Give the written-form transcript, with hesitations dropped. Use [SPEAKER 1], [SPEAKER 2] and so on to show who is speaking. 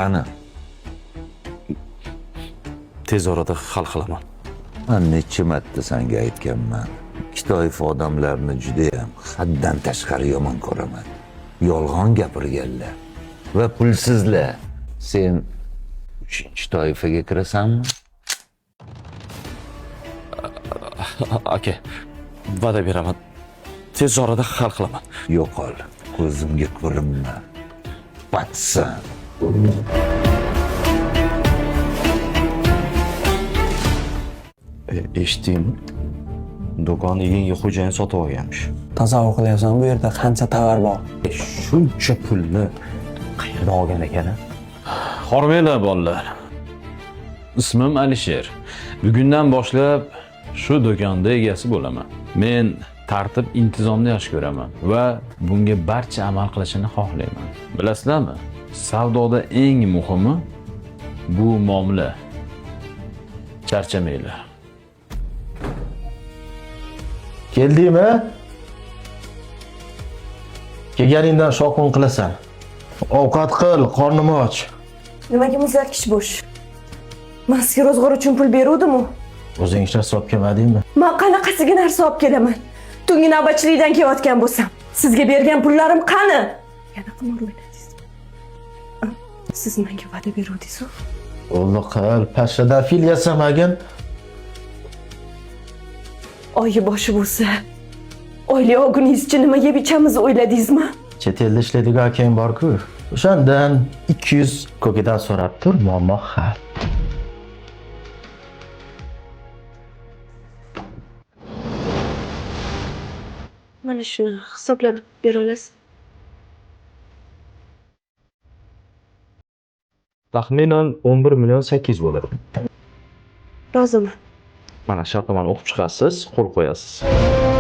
[SPEAKER 1] qani?
[SPEAKER 2] Tez orada hal qilaman.
[SPEAKER 1] Men necha marta senga aytganman. Ikki toifa odamlarni juda ham haddan tashqari yomon ko'raman. Yolg'on gapirganlar va pulsizlar. Sen 3-toifaga kirasanmi?
[SPEAKER 2] Aka, va'da beraman. Tez orada hal qilaman.
[SPEAKER 1] Yo'qol, ko'zimga ko'rinma. Batsan.
[SPEAKER 2] Eshitding? Do'konni yangi xo'jayin sotib olganmish.
[SPEAKER 3] Tasavvur qilyapsan, bu yerda qancha tovar bor?
[SPEAKER 2] Shuncha pulni qayerdan olgan ekan? Hormanglar bolalar. Ismim Alisher. Bugundan boshlab shu do'konda egasi bo'laman. Men tartib intizomni yaxshi ko'raman va bunga barcha amal qilishini xohlayman. Bilasizlarmi? Savdoda eng muhimi bu muomala. Charchamanglar.
[SPEAKER 4] Keldingmi? Kelganingdan shovqin qilasan. Ovqat qil, qornim och.
[SPEAKER 5] Nimaga muzlatgich bo'sh? Maski ro'zg'or uchun pul beruvdim-u.
[SPEAKER 4] O'zing ishlab olib kelmadingmi?
[SPEAKER 5] Men qanaqasiga narsa olib kelaman? Tungi navbatchilikdan kelayotgan bo'lsam, sizga bergan pullarim qani? Yana qimor o'ynadingiz. Siz menga va'da beruvdingiz-ku.
[SPEAKER 4] O'g'li qil, pashada fil yasamagin.
[SPEAKER 5] Oyi boshi bo'lsa, oylik olguningizcha nima yeb ichamiz o'yladingizmi?
[SPEAKER 4] Chet elda ishlaydigan akang bor-ku. O'shandan 200 ko'kidan so'rab tur, muammo hal.
[SPEAKER 5] Mana shu hisoblab bera olasiz.
[SPEAKER 2] Taxminan 11 million 800 bo'ladi.
[SPEAKER 5] Roziman.
[SPEAKER 2] Mana shartnomani o'qib chiqasiz, qo'l qo'yasiz.